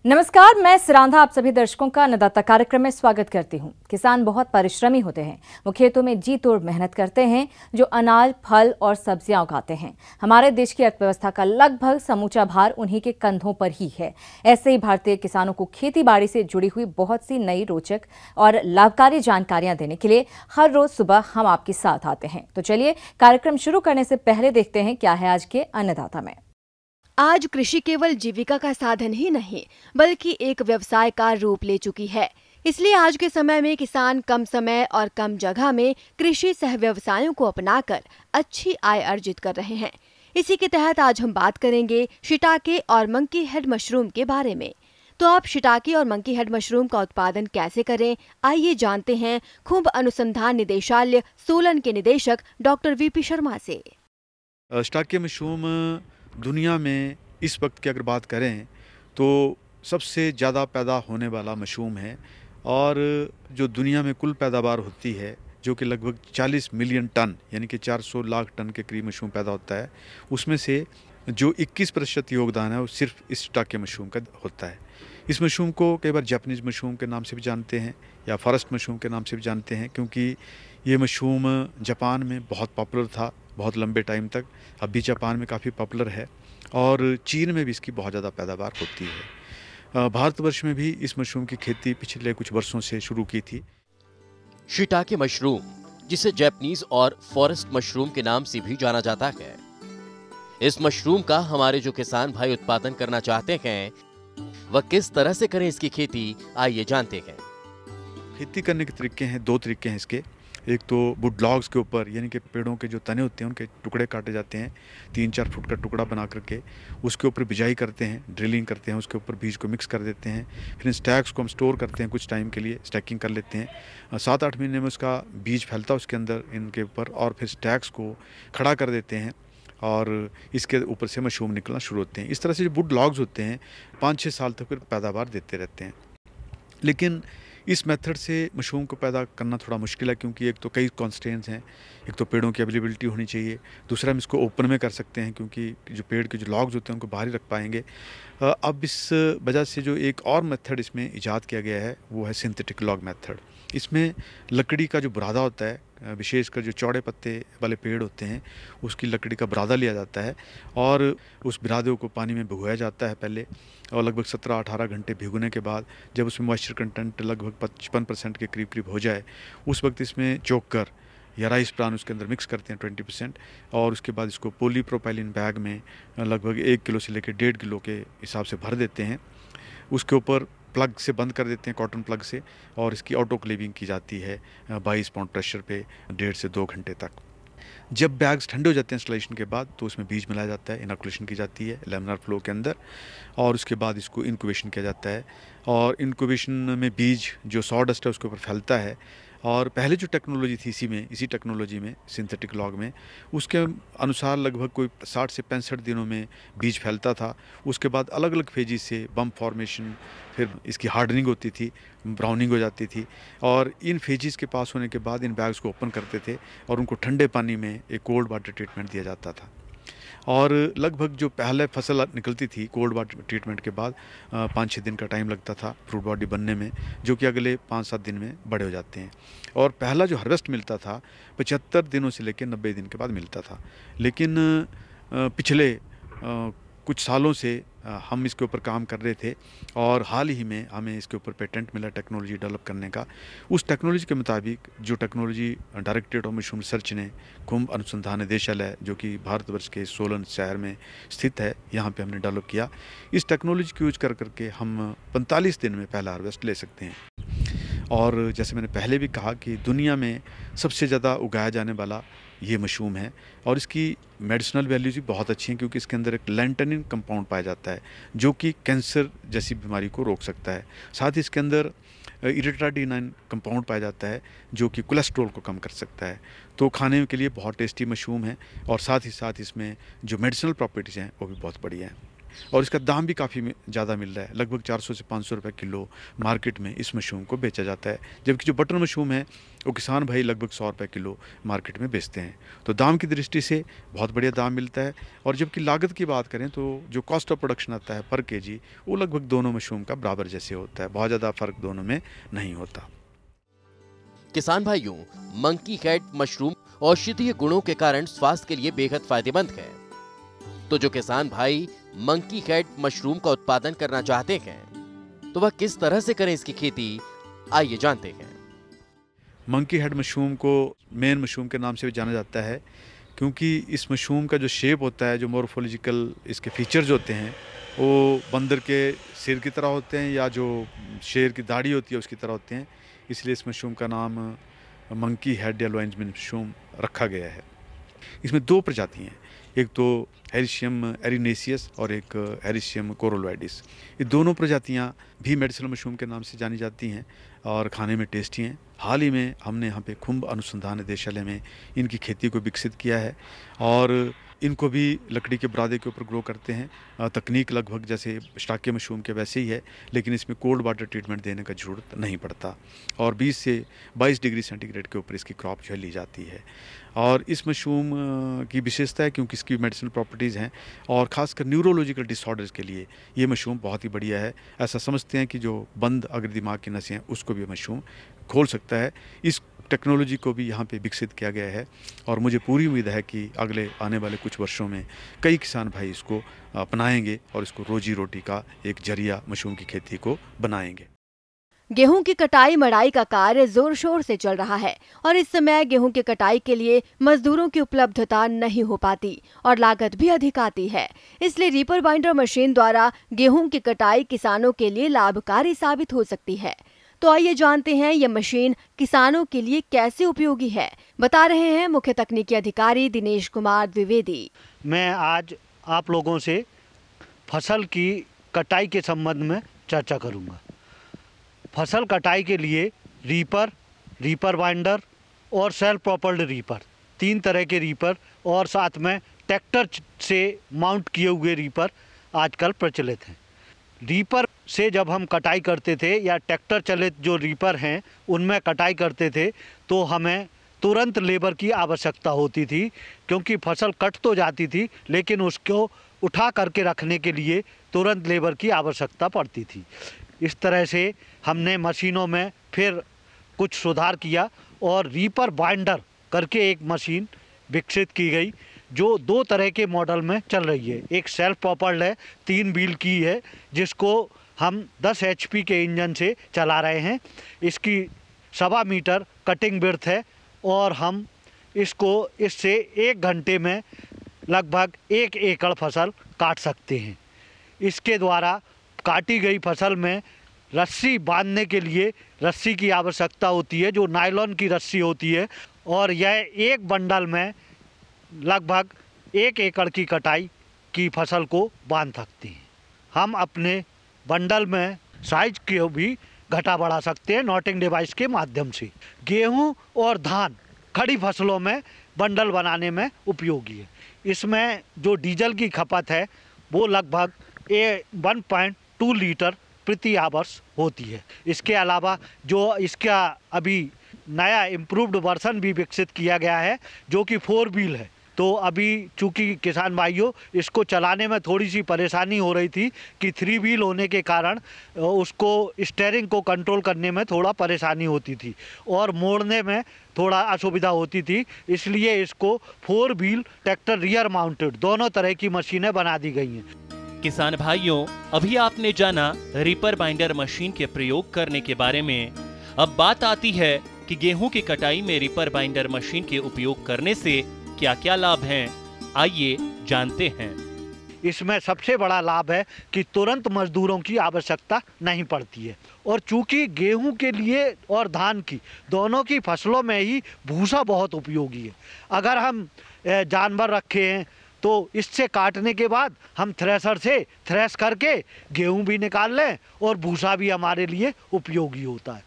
नमस्कार, मैं सिरांधा आप सभी दर्शकों का अन्नदाता कार्यक्रम में स्वागत करती हूं। किसान बहुत परिश्रमी होते हैं। वो खेतों में जी तोड़ मेहनत करते हैं, जो अनाज, फल और सब्जियां उगाते हैं। हमारे देश की अर्थव्यवस्था का लगभग समूचा भार उन्हीं के कंधों पर ही है। ऐसे ही भारतीय किसानों को खेती बाड़ी से जुड़ी हुई बहुत सी नई, रोचक और लाभकारी जानकारियां देने के लिए हर रोज सुबह हम आपके साथ आते हैं। तो चलिए कार्यक्रम शुरू करने से पहले देखते हैं क्या है आज के अन्नदाता में। आज कृषि केवल जीविका का साधन ही नहीं बल्कि एक व्यवसाय का रूप ले चुकी है। इसलिए आज के समय में किसान कम समय और कम जगह में कृषि सह व्यवसायों को अपनाकर अच्छी आय अर्जित कर रहे हैं। इसी के तहत आज हम बात करेंगे शिटाके और मंकी हेड मशरूम के बारे में। तो आप शिटाके और मंकी हेड मशरूम का उत्पादन कैसे करें, आइए जानते हैं खुम्ब अनुसंधान निदेशालय सोलन के निदेशक डॉक्टर वीपी शर्मा से। शिटाके मशरूम दुनिया में इस वक्त की अगर बात करें तो सबसे ज़्यादा पैदा होने वाला मशरूम है और जो दुनिया में कुल पैदावार होती है जो कि लगभग 40 मिलियन टन यानी कि 400 लाख टन के करीब मशरूम पैदा होता है, उसमें से जो 21% योगदान है वो सिर्फ इस शिटाके मशरूम का होता है। इस मशरूम को कई बार जापानीज़ मशरूम के नाम से भी जानते हैं या फॉरेस्ट मशरूम के नाम से भी जानते हैं, क्योंकि ये मशरूम जापान में बहुत पॉपुलर था बहुत लंबे टाइम तक। अब भी जापान में काफ़ी पॉपुलर है और चीन में भी इसकी बहुत ज़्यादा पैदावार होती है। भारतवर्ष में भी इस मशरूम की खेती पिछले कुछ वर्षों से शुरू की थी। शिटाके मशरूम, जिसे जापानीज और फॉरेस्ट मशरूम के नाम से भी जाना जाता है, इस मशरूम का हमारे जो किसान भाई उत्पादन करना चाहते हैं वह किस तरह से करें इसकी खेती, आइए जानते हैं। खेती करने के तरीके हैं, दो तरीके हैं इसके। एक तो वुड लॉग्स के ऊपर यानी कि पेड़ों के जो तने होते हैं उनके टुकड़े काटे जाते हैं, 3-4 फुट का टुकड़ा बना करके उसके ऊपर बिजाई करते हैं, ड्रिलिंग करते हैं, उसके ऊपर बीज को मिक्स कर देते हैं। फिर इन स्टैक्स को हम स्टोर करते हैं, कुछ टाइम के लिए स्टैकिंग कर लेते हैं। 7-8 महीने में उसका बीज फैलता है उसके अंदर इनके ऊपर, और फिर स्टैक्स को खड़ा कर देते हैं और इसके ऊपर से मशरूम निकलना शुरू होते हैं। इस तरह से जो वुड लॉग्स होते हैं 5-6 साल तक फिर पैदावार देते रहते हैं। लेकिन इस मेथड से मशरूम को पैदा करना थोड़ा मुश्किल है, क्योंकि एक तो कई कॉन्स्ट्रेंट्स हैं। एक तो पेड़ों की अवेलेबिलिटी होनी चाहिए, दूसरा हम इसको ओपन में कर सकते हैं क्योंकि जो पेड़ के जो लॉग्स होते हैं उनको बाहर ही रख पाएंगे। अब इस वजह से जो एक और मेथड इसमें इजाद किया गया है वो है सिंथेटिक लॉग मेथड। इसमें लकड़ी का जो बुरादा होता है, विशेषकर जो चौड़े पत्ते वाले पेड़ होते हैं उसकी लकड़ी का बुरादा लिया जाता है और उस बुरादे को पानी में भिगोया जाता है पहले, और लगभग 17-18 घंटे भिगोने के बाद जब उसमें मॉइस्चर कंटेंट लगभग 55% के करीब करीब हो जाए, उस वक्त इसमें चोकर या राइस ब्रान उसके अंदर मिक्स करते हैं 20%, और उसके बाद इसको पॉलीप्रोपाइलिन बैग में लगभग 1 किलो से लेकर 1.5 किलो के हिसाब से भर देते हैं। उसके ऊपर प्लग से बंद कर देते हैं, कॉटन प्लग से, और इसकी ऑटो क्लेविंग की जाती है 22 पाउंड प्रेशर पे 1.5 से 2 घंटे तक। जब बैग्स ठंडे हो जाते हैं इंस्टॉलेशन के बाद तो उसमें बीज मिलाया जाता है, इनोकुलेशन की जाती है लैमिनार फ्लो के अंदर, और उसके बाद इसको इनक्यूबेशन किया जाता है। और इनक्यूबेशन में बीज जो सॉडस्ट है उसके ऊपर फैलता है, और पहले जो टेक्नोलॉजी थी इसी टेक्नोलॉजी में सिंथेटिक लॉग में उसके अनुसार लगभग कोई 60 से 65 दिनों में बीज फैलता था। उसके बाद अलग अलग फेजिस से बम्प फॉर्मेशन, फिर इसकी हार्डनिंग होती थी, ब्राउनिंग हो जाती थी, और इन फेजिस के पास होने के बाद इन बैग्स को ओपन करते थे और उनको ठंडे पानी में एक कोल्ड वाटर ट्रीटमेंट दिया जाता था। और लगभग जो पहले फसल निकलती थी कोल्ड वाटर ट्रीटमेंट के बाद 5-6 दिन का टाइम लगता था फ्रूट बॉडी बनने में, जो कि अगले 5-7 दिन में बड़े हो जाते हैं। और पहला जो हार्वेस्ट मिलता था 75 दिनों से लेकर 90 दिन के बाद मिलता था। लेकिन पिछले कुछ सालों से हम इसके ऊपर काम कर रहे थे और हाल ही में हमें इसके ऊपर पेटेंट मिला टेक्नोलॉजी डेवलप करने का। उस टेक्नोलॉजी के मुताबिक जो technology directorate of mushroom research ने खुम्ब अनुसंधान निदेशालय जो कि भारतवर्ष के सोलन शहर में स्थित है, यहाँ पे हमने डेवलप किया। इस टेक्नोलॉजी को यूज कर करके हम 45 दिन में पहला हार्वेस्ट ले सकते हैं। और जैसे मैंने पहले भी कहा कि दुनिया में सबसे ज़्यादा उगाया जाने वाला ये मशरूम है, और इसकी मेडिसिनल वैल्यूज़ भी बहुत अच्छी हैं क्योंकि इसके अंदर एक लैंटनिन कंपाउंड पाया जाता है जो कि कैंसर जैसी बीमारी को रोक सकता है। साथ ही इसके अंदर इरिट्राडिनाइन कंपाउंड पाया जाता है जो कि कोलेस्ट्रॉल को कम कर सकता है। तो खाने के लिए बहुत टेस्टी मशरूम है, और साथ ही साथ इसमें जो मेडिसिनल प्रॉपर्टीज़ हैं वो भी बहुत बढ़िया हैं। और इसका दाम भी काफ़ी ज़्यादा मिल रहा है, लगभग 400 से 500 रुपये किलो मार्केट में इस मशरूम को बेचा जाता है, जबकि जो बटन मशरूम है वो किसान भाई लगभग 100 रुपये किलो मार्केट में बेचते हैं। तो दाम की दृष्टि से बहुत बढ़िया दाम मिलता है। और जबकि लागत की बात करें तो जो कॉस्ट ऑफ प्रोडक्शन आता है पर केजी, वो लगभग दोनों मशरूम का बराबर जैसे होता है, बहुत ज़्यादा फर्क दोनों में नहीं होता। किसान भाइयों, मंकी कैट मशरूम औषधीय गुणों के कारण स्वास्थ्य के लिए बेहद फायदेमंद है। तो जो किसान भाई मंकी कैट मशरूम का उत्पादन करना चाहते हैं तो वह किस तरह से करें इसकी खेती, आइए जानते हैं। मंकी हेड मशरूम को मेन मशरूम के नाम से भी जाना जाता है, क्योंकि इस मशरूम का जो शेप होता है, जो मोर्फोलॉजिकल इसके फीचर्स होते हैं, वो बंदर के सिर की तरह होते हैं या जो शेर की दाढ़ी होती है उसकी तरह होते हैं, इसलिए इस मशरूम का नाम मंकी हेड या लॉरेंस मशरूम रखा गया है। इसमें दो प्रजाति हैं, एक तो हेरिशियम एरिनेसियस और एक हेरिशियम कोरोलॉइडिस। ये दोनों प्रजातियां भी मेडिसिनल मशरूम के नाम से जानी जाती हैं और खाने में टेस्टी हैं। हाल ही में हमने यहाँ पे खुम्ब अनुसंधान निदेशालय में इनकी खेती को विकसित किया है और इनको भी लकड़ी के बुरादे के ऊपर ग्रो करते हैं। तकनीक लगभग जैसे स्टाके मशरूम के वैसे ही है, लेकिन इसमें कोल्ड वाटर ट्रीटमेंट देने का ज़रूरत नहीं पड़ता और 20 से 22 डिग्री सेंटीग्रेड के ऊपर इसकी क्रॉप जो है ली जाती है। और इस मशरूम की विशेषता है क्योंकि इसकी मेडिसिनल प्रॉपर्टीज़ हैं और ख़ासकर न्यूरोलॉजिकल डिसऑर्डर्स के लिए ये मशरूम बहुत ही बढ़िया है। ऐसा समझते हैं कि जो बंद अगर दिमाग की नसें हैं उसको भी मशरूम खोल सकता है। इस टेक्नोलॉजी को भी यहाँ पे विकसित किया गया है और मुझे पूरी उम्मीद है कि अगले आने वाले कुछ वर्षों में कई किसान भाई इसको अपनाएंगे और इसको रोजी रोटी का एक जरिया मशरूम की खेती को बनाएंगे। गेहूं की कटाई मड़ाई का कार्य जोर शोर से चल रहा है और इस समय गेहूं की कटाई के लिए मजदूरों की उपलब्धता नहीं हो पाती और लागत भी अधिक आती है। इसलिए रीपर बाइंडर मशीन द्वारा गेहूं की कटाई किसानों के लिए लाभकारी साबित हो सकती है। तो आइए जानते हैं ये मशीन किसानों के लिए कैसे उपयोगी है, बता रहे हैं मुख्य तकनीकी अधिकारी दिनेश कुमार द्विवेदी। मैं आज आप लोगों से फसल की कटाई के संबंध में चर्चा करूंगा। फसल कटाई के लिए रीपर, रीपर बाइंडर और सेल्फ प्रोपल्ड रीपर, 3 तरह के रीपर और साथ में ट्रैक्टर से माउंट किए हुए रीपर आजकल प्रचलित हैं। रीपर से जब हम कटाई करते थे या ट्रैक्टर चलित जो रीपर हैं उनमें कटाई करते थे तो हमें तुरंत लेबर की आवश्यकता होती थी, क्योंकि फसल कट तो जाती थी लेकिन उसको उठा करके रखने के लिए तुरंत लेबर की आवश्यकता पड़ती थी। इस तरह से हमने मशीनों में फिर कुछ सुधार किया और रीपर बाइंडर करके एक मशीन विकसित की गई जो 2 तरह के मॉडल में चल रही है। एक सेल्फ प्रोपल्ड है, 3 व्हील की है, जिसको हम 10 HP के इंजन से चला रहे हैं। इसकी 1.25 मीटर कटिंग विड्थ है और हम इससे 1 घंटे में लगभग 1 एकड़ फसल काट सकते हैं। इसके द्वारा काटी गई फसल में रस्सी बांधने के लिए रस्सी की आवश्यकता होती है, जो नायलॉन की रस्सी होती है, और यह एक बंडल में लगभग 1 एकड़ की कटाई की फसल को बांध सकते हैं। हम अपने बंडल में साइज को भी घटा बढ़ा सकते हैं नॉटिंग डिवाइस के माध्यम से। गेहूं और धान खड़ी फसलों में बंडल बनाने में उपयोगी है। इसमें जो डीजल की खपत है वो लगभग 1.2 लीटर प्रति आवर्स होती है। इसके अलावा जो इसका अभी नया इम्प्रूव्ड वर्जन भी विकसित किया गया है जो कि 4 व्हील है। तो अभी चूंकि किसान भाइयों इसको चलाने में थोड़ी सी परेशानी हो रही थी कि 3 व्हील होने के कारण उसको स्टीयरिंग को कंट्रोल करने में थोड़ा परेशानी होती थी और मोड़ने में थोड़ा असुविधा होती थी, इसलिए इसको 4 व्हील ट्रैक्टर रियर माउंटेड दोनों तरह की मशीनें बना दी गई हैं। किसान भाइयों, अभी आपने जाना रीपर बाइंडर मशीन के प्रयोग करने के बारे में। अब बात आती है कि गेहूं की कटाई में रीपर बाइंडर मशीन के उपयोग करने से क्या क्या लाभ हैं, आइए जानते हैं। इसमें सबसे बड़ा लाभ है कि तुरंत मजदूरों की आवश्यकता नहीं पड़ती है और चूंकि गेहूं के लिए और धान की दोनों की फसलों में ही भूसा बहुत उपयोगी है। अगर हम जानवर रखे हैं तो इससे काटने के बाद हम थ्रेशर से थ्रेश करके गेहूं भी निकाल लें और भूसा भी हमारे लिए उपयोगी होता है।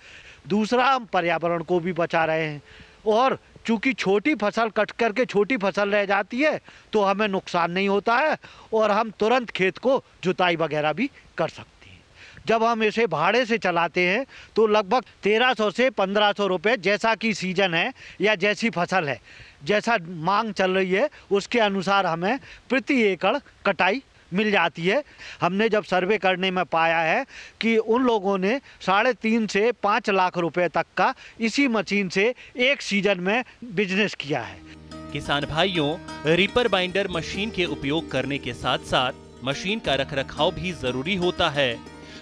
दूसरा, हम पर्यावरण को भी बचा रहे हैं और चूँकि छोटी फसल कट करके छोटी फसल रह जाती है तो हमें नुकसान नहीं होता है और हम तुरंत खेत को जुताई वगैरह भी कर सकते हैं। जब हम इसे भाड़े से चलाते हैं तो लगभग 1300 से 1500 रुपये, जैसा कि सीजन है या जैसी फसल है, जैसा मांग चल रही है उसके अनुसार हमें प्रति एकड़ कटाई मिल जाती है। हमने जब सर्वे करने में पाया है कि उन लोगों ने 3.5 से 5 लाख रुपए तक का इसी मशीन से एक सीजन में बिजनेस किया है। किसान भाइयों, रीपर बाइंडर मशीन के उपयोग करने के साथ साथ मशीन का रखरखाव भी जरूरी होता है।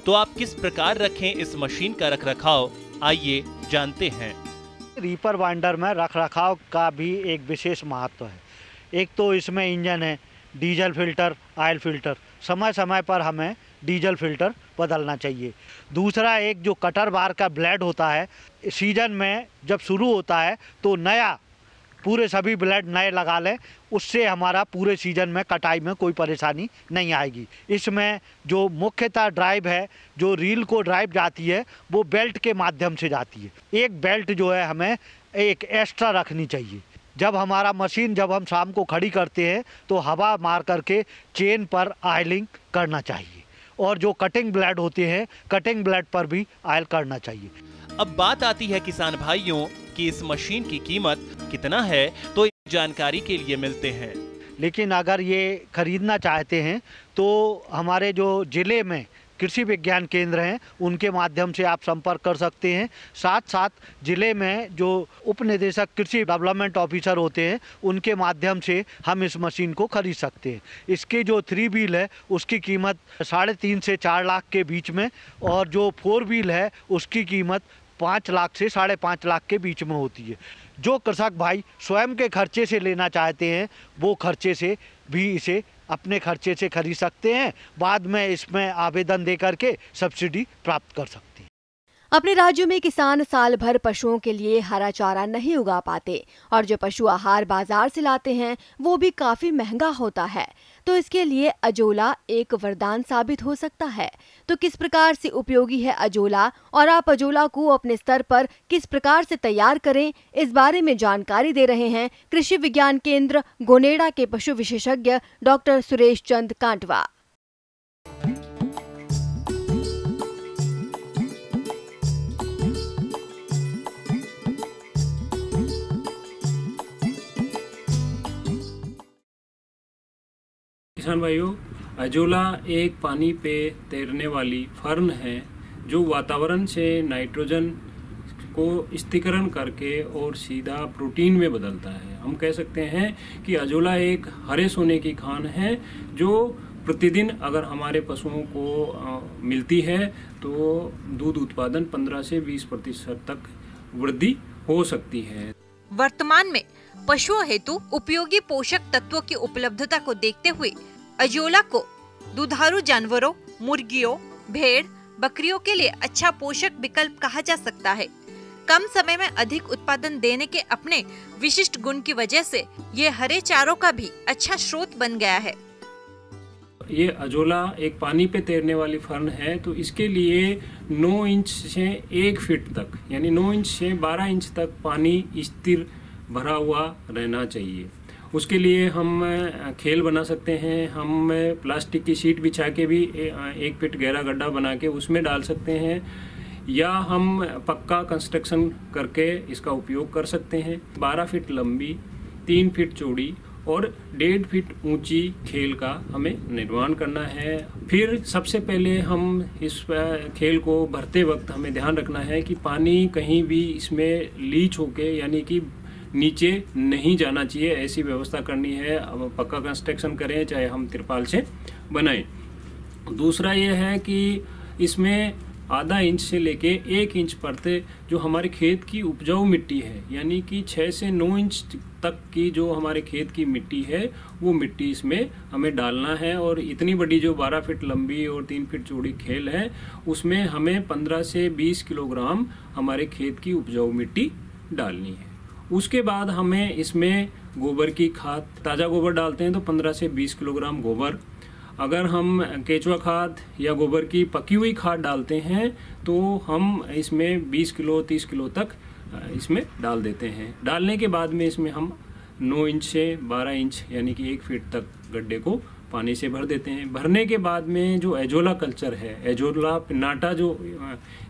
तो आप किस प्रकार रखें इस मशीन का रखरखाव, आइए जानते हैं। रीपर बाइंडर में रखरखाव का भी एक विशेष महत्व है। एक तो इसमें इंजन है, डीजल फिल्टर, ऑयल फिल्टर, समय समय पर हमें डीजल फिल्टर बदलना चाहिए। दूसरा, एक जो कटर बार का ब्लेड होता है, सीजन में जब शुरू होता है तो नया पूरे सभी ब्लेड नए लगा लें, उससे हमारा पूरे सीजन में कटाई में कोई परेशानी नहीं आएगी। इसमें जो मुख्यतः ड्राइव है, जो रील को ड्राइव जाती है वो बेल्ट के माध्यम से जाती है। एक बेल्ट जो है हमें एक एक्स्ट्रा रखनी चाहिए। जब हमारा मशीन जब हम शाम को खड़ी करते हैं तो हवा मार करके चेन पर ऑयलिंग करना चाहिए और जो कटिंग ब्लेड होते हैं कटिंग ब्लेड पर भी ऑयल करना चाहिए। अब बात आती है किसान भाइयों कि इस मशीन की कीमत कितना है, तो जानकारी के लिए मिलते हैं। लेकिन अगर ये खरीदना चाहते हैं तो हमारे जो जिले में कृषि विज्ञान केंद्र हैं उनके माध्यम से आप संपर्क कर सकते हैं। साथ साथ जिले में जो उप निदेशक कृषि डेवलपमेंट ऑफिसर होते हैं उनके माध्यम से हम इस मशीन को खरीद सकते हैं। इसकी जो 3 व्हील है उसकी कीमत 3.5 से 4 लाख के बीच में और जो 4 व्हील है उसकी कीमत 5 लाख से 5.5 लाख के बीच में होती है। जो कृषक भाई स्वयं के खर्चे से लेना चाहते हैं वो खर्चे से भी इसे अपने खर्चे से खरीद सकते हैं। बाद में इसमें आवेदन दे करके सब्सिडी प्राप्त कर सकते हैं। अपने राज्यों में किसान साल भर पशुओं के लिए हरा चारा नहीं उगा पाते और जो पशु आहार बाजार से लाते हैं वो भी काफी महंगा होता है। तो इसके लिए अजोला एक वरदान साबित हो सकता है। तो किस प्रकार से उपयोगी है अजोला और आप अजोला को अपने स्तर पर किस प्रकार से तैयार करें, इस बारे में जानकारी दे रहे हैं कृषि विज्ञान केंद्र गोनेडा के पशु विशेषज्ञ डॉक्टर सुरेश चंद कांटवा। किसान भाइयों, अजोला एक पानी पे तैरने वाली फर्न है जो वातावरण से नाइट्रोजन को स्थिरीकरण करके और सीधा प्रोटीन में बदलता है। हम कह सकते हैं कि अजोला एक हरे सोने की खान है जो प्रतिदिन अगर हमारे पशुओं को मिलती है तो दूध उत्पादन 15 से 20% तक वृद्धि हो सकती है। वर्तमान में पशुओं हेतु उपयोगी पोषक तत्वों की उपलब्धता को देखते हुए अजोला को दुधारू जानवरों, मुर्गियों, भेड़, बकरियों के लिए अच्छा पोषक विकल्प कहा जा सकता है। कम समय में अधिक उत्पादन देने के अपने विशिष्ट गुण की वजह से ये हरे चारों का भी अच्छा स्रोत बन गया है। ये अजोला एक पानी पे तैरने वाली फर्न है तो इसके लिए 9 इंच से 1 फीट तक यानी 9 इंच से 12 इंच तक पानी स्थिर भरा हुआ रहना चाहिए। उसके लिए हम खेल बना सकते हैं। हम प्लास्टिक की शीट बिछा के भी 1 फीट गहरा गड्ढा बना के उसमें डाल सकते हैं या हम पक्का कंस्ट्रक्शन करके इसका उपयोग कर सकते हैं। 12 फीट लंबी, 3 फीट चौड़ी और 1.5 फीट ऊंची खेल का हमें निर्माण करना है। फिर सबसे पहले हम इस खेल को भरते वक्त हमें ध्यान रखना है कि पानी कहीं भी इसमें लीच होके यानी कि नीचे नहीं जाना चाहिए, ऐसी व्यवस्था करनी है। पक्का कंस्ट्रक्शन करें चाहे हम तिरपाल से बनाएं। दूसरा ये है कि इसमें आधा इंच से लेके 1 इंच परते जो हमारे खेत की उपजाऊ मिट्टी है यानी कि 6 से 9 इंच तक की जो हमारे खेत की मिट्टी है वो मिट्टी इसमें हमें डालना है। और इतनी बड़ी जो 12 फीट लंबी और 3 फीट चौड़ी खेल है उसमें हमें 15 से 20 किलोग्राम हमारे खेत की उपजाऊ मिट्टी डालनी है। उसके बाद हमें इसमें गोबर की खाद, ताज़ा गोबर डालते हैं तो 15 से 20 किलोग्राम गोबर। अगर हम केचुआ खाद या गोबर की पकी हुई खाद डालते हैं तो हम इसमें 20 किलो 30 किलो तक इसमें डाल देते हैं। डालने के बाद में इसमें हम 9 इंच से 12 इंच यानी कि 1 फीट तक गड्ढे को पानी से भर देते हैं। भरने के बाद में जो एजोला कल्चर है, एजोला पिन्नाटा जो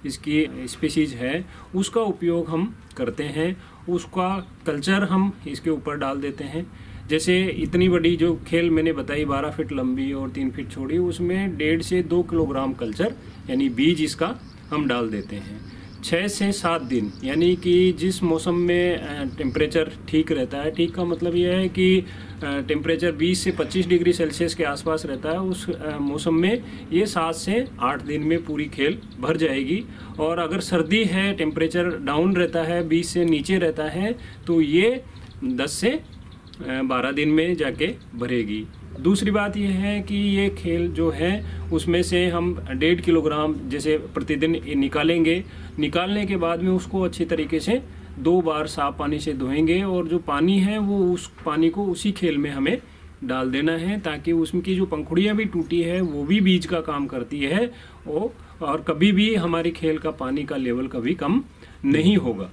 इसकी स्पीशीज है, उसका उपयोग हम करते हैं। उसका कल्चर हम इसके ऊपर डाल देते हैं। जैसे इतनी बड़ी जो खेल मैंने बताई 12 फीट लंबी और 3 फीट चौड़ी, उसमें 1.5 से 2 किलोग्राम कल्चर यानी बीज इसका हम डाल देते हैं। 6 से 7 दिन यानी कि जिस मौसम में टेम्परेचर ठीक रहता है, ठीक का मतलब यह है कि टेम्परेचर 20 से 25 डिग्री सेल्सियस के आसपास रहता है, उस मौसम में ये 7 से 8 दिन में पूरी खेल भर जाएगी। और अगर सर्दी है, टेम्परेचर डाउन रहता है, 20 से नीचे रहता है, तो ये 10 से 12 दिन में जाके भरेगी। दूसरी बात यह है कि ये खेल जो है उसमें से हम 1.5 किलोग्राम जैसे प्रतिदिन निकालेंगे। निकालने के बाद में उसको अच्छी तरीके से 2 बार साफ पानी से धोएंगे और जो पानी है वो उस पानी को उसी खेल में हमें डाल देना है, ताकि उसकी जो पंखुड़ियाँ भी टूटी है वो भी बीज का काम करती है और कभी भी हमारी खेल का पानी का लेवल कभी कम नहीं होगा।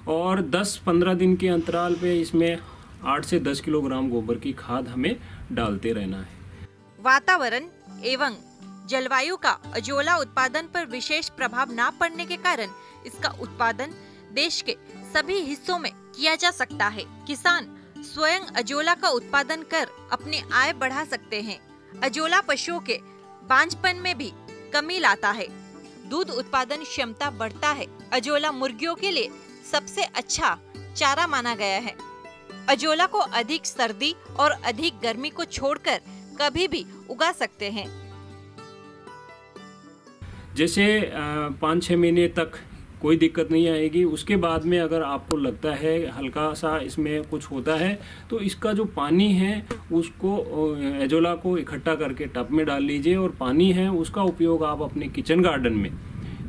और 10-15 दिन के अंतराल पे इसमें 8 से 10 किलोग्राम गोबर की खाद हमें डालते रहना है। वातावरण एवं जलवायु का अजोला उत्पादन पर विशेष प्रभाव न पड़ने के कारण इसका उत्पादन देश के सभी हिस्सों में किया जा सकता है। किसान स्वयं अजोला का उत्पादन कर अपनी आय बढ़ा सकते हैं। अजोला पशुओं के बांझपन में भी कमी लाता है। दूध उत्पादन क्षमता बढ़ता है। अजोला मुर्गियों के लिए सबसे अच्छा चारा माना गया है। अजोला को अधिक सर्दी और अधिक गर्मी को छोड़कर कभी भी उगा सकते हैं। जैसे 5-6 महीने तक कोई दिक्कत नहीं आएगी। उसके बाद में अगर आपको लगता है हल्का सा इसमें कुछ होता है, तो इसका जो पानी है उसको एजोला को इकट्ठा करके टब में डाल लीजिए और पानी है उसका उपयोग आप अपने किचन गार्डन में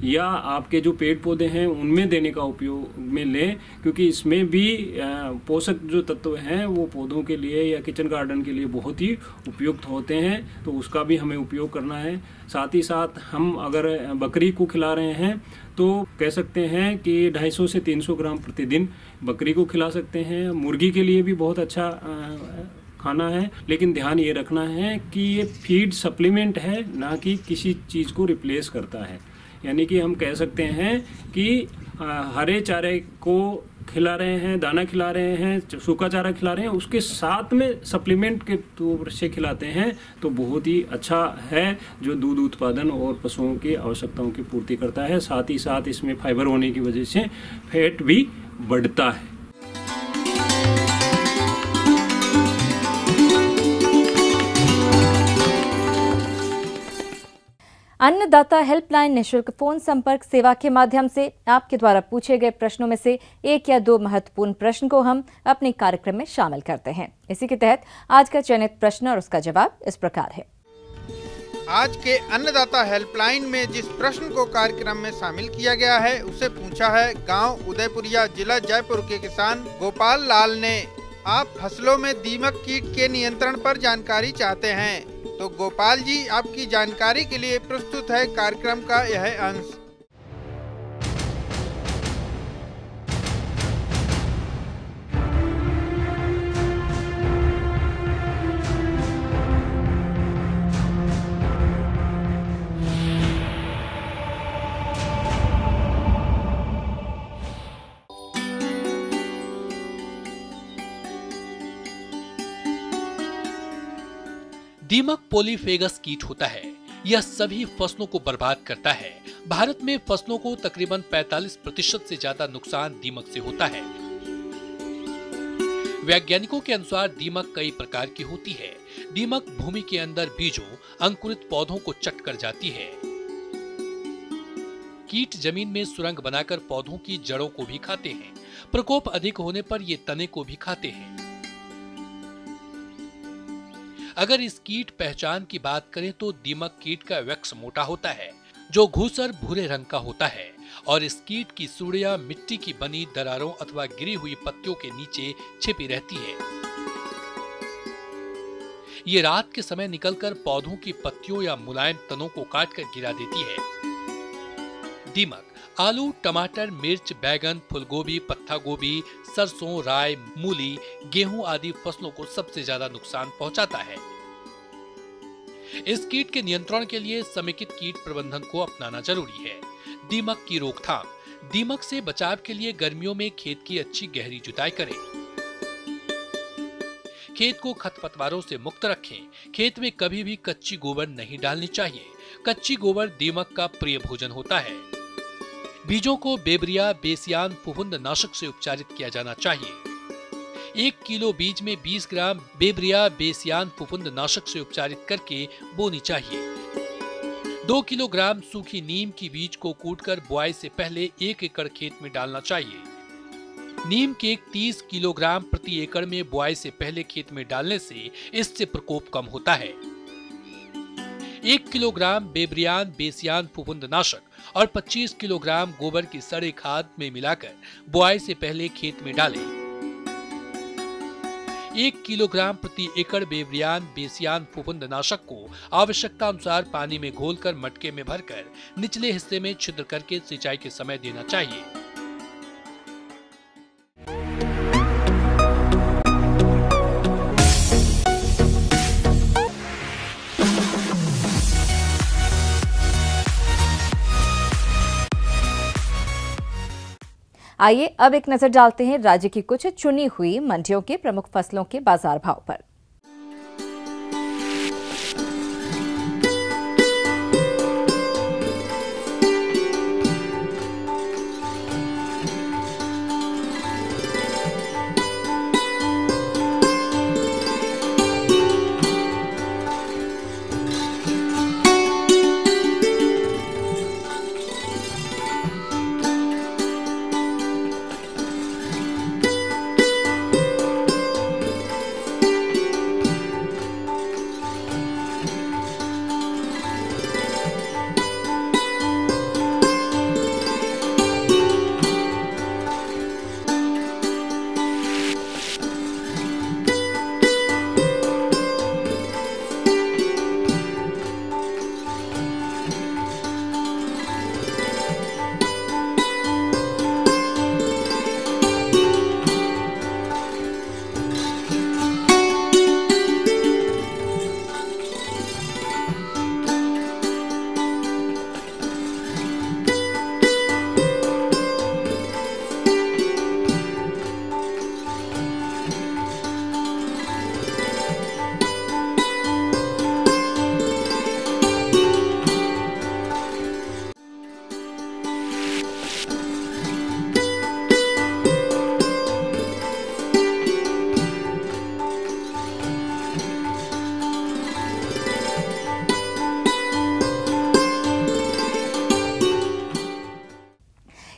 या आपके जो पेड़ पौधे हैं उनमें देने का उपयोग में लें, क्योंकि इसमें भी पोषक जो तत्व हैं वो पौधों के लिए या किचन गार्डन के लिए बहुत ही उपयुक्त होते हैं, तो उसका भी हमें उपयोग करना है। साथ ही साथ हम अगर बकरी को खिला रहे हैं तो कह सकते हैं कि 250 से 300 ग्राम प्रतिदिन बकरी को खिला सकते हैं। मुर्गी के लिए भी बहुत अच्छा खाना है, लेकिन ध्यान ये रखना है कि ये फीड सप्लीमेंट है, ना कि किसी चीज़ को रिप्लेस करता है। यानी कि हम कह सकते हैं कि हरे चारे को खिला रहे हैं, दाना खिला रहे हैं, सूखा चारा खिला रहे हैं, उसके साथ में सप्लीमेंट के तौर से खिलाते हैं तो बहुत ही अच्छा है, जो दूध उत्पादन और पशुओं की आवश्यकताओं की पूर्ति करता है। साथ ही साथ इसमें फाइबर होने की वजह से फैट भी बढ़ता है। अन्नदाता हेल्पलाइन निःशुल्क फोन संपर्क सेवा के माध्यम से आपके द्वारा पूछे गए प्रश्नों में से 1 या 2 महत्वपूर्ण प्रश्न को हम अपने कार्यक्रम में शामिल करते हैं। इसी के तहत आज का चयनित प्रश्न और उसका जवाब इस प्रकार है। आज के अन्नदाता हेल्पलाइन में जिस प्रश्न को कार्यक्रम में शामिल किया गया है उसे पूछा है गांव उदयपुरिया, जिला जयपुर के किसान गोपाल लाल ने। आप फसलों में दीमक कीट के नियंत्रण पर जानकारी चाहते हैं, तो गोपाल जी आपकी जानकारी के लिए प्रस्तुत है कार्यक्रम का यह अंश। दीमक पॉलीफेगस कीट होता है। यह सभी फसलों को बर्बाद करता है। भारत में फसलों को तकरीबन 45% से ज्यादा नुकसान दीमक से होता है। वैज्ञानिकों के अनुसार दीमक कई प्रकार की होती है। दीमक भूमि के अंदर बीजों, अंकुरित पौधों को चट कर जाती है। कीट जमीन में सुरंग बनाकर पौधों की जड़ों को भी खाते हैं। प्रकोप अधिक होने पर ये तने को भी खाते हैं। अगर इस कीट पहचान की बात करें तो दीमक कीट का वैक्स मोटा होता है, जो घूसर भूरे रंग का होता है, और इस कीट की सुड़ियां मिट्टी की बनी दरारों अथवा गिरी हुई पत्तियों के नीचे छिपी रहती है। ये रात के समय निकलकर पौधों की पत्तियों या मुलायम तनों को काटकर गिरा देती है। दीमक आलू, टमाटर, मिर्च, बैगन, फूलगोभी, पत्ता गोभी, सरसों, राई, मूली, गेहूं आदि फसलों को सबसे ज्यादा नुकसान पहुंचाता है। इस कीट के नियंत्रण के लिए समेकित कीट प्रबंधन को अपनाना जरूरी है। दीमक की रोकथाम। दीमक से बचाव के लिए गर्मियों में खेत की अच्छी गहरी जुताई करें। खेत को खरपतवारों से मुक्त रखें। खेत में कभी भी कच्ची गोबर नहीं डालनी चाहिए। कच्ची गोबर दीमक का प्रिय भोजन होता है। बीजों को बेब्रिया बेसियान फफूंद नाशक से उपचारित किया जाना चाहिए। 1 किलो बीज में 20 ग्राम बेब्रिया बेसियान फफूंद नाशक से उपचारित करके बोनी चाहिए। 2 किलोग्राम सूखी नीम की बीज को कूटकर बुआई से पहले 1 एकड़ खेत में डालना चाहिए। नीम के 30 किलोग्राम प्रति एकड़ में बुआई से पहले खेत में डालने से इससे प्रकोप कम होता है। 1 किलोग्राम बेब्रियान बेसियान फफूंदनाशक और 25 किलोग्राम गोबर की सड़े खाद में मिलाकर बुआई से पहले खेत में डालें। 1 किलोग्राम प्रति एकड़ बेब्रियान बेसियान फफूंदनाशक को आवश्यकता अनुसार पानी में घोलकर मटके में भरकर निचले हिस्से में छिद्र करके सिंचाई के समय देना चाहिए। आइए अब एक नजर डालते हैं राज्य की कुछ चुनी हुई मंडियों के प्रमुख फसलों के बाजार भाव पर।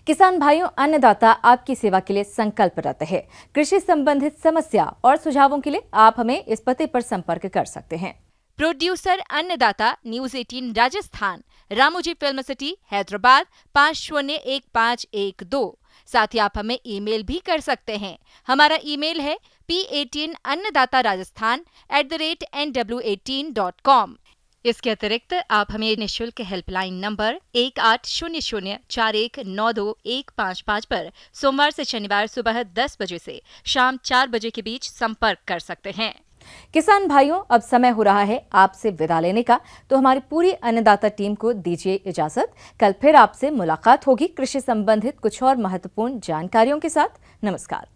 किसान भाइयों, अन्नदाता आपकी सेवा के लिए संकल्परत है। कृषि संबंधित समस्या और सुझावों के लिए आप हमें इस पते पर संपर्क कर सकते हैं। प्रोड्यूसर अन्नदाता, news 18 Rajasthan, Ramoji film city, Hyderabad 501512। साथ ही आप हमें ईमेल भी कर सकते हैं। हमारा ईमेल है p18annadatarajasthan@nw18.com। इसके अतिरिक्त आप हमें निःशुल्क हेल्पलाइन नंबर 180041921555 पर सोमवार से शनिवार सुबह 10 बजे से शाम 4 बजे के बीच संपर्क कर सकते हैं। किसान भाइयों, अब समय हो रहा है आपसे विदा लेने का, तो हमारी पूरी अन्नदाता टीम को दीजिए इजाजत। कल फिर आपसे मुलाकात होगी कृषि संबंधित कुछ और महत्वपूर्ण जानकारियों के साथ। नमस्कार।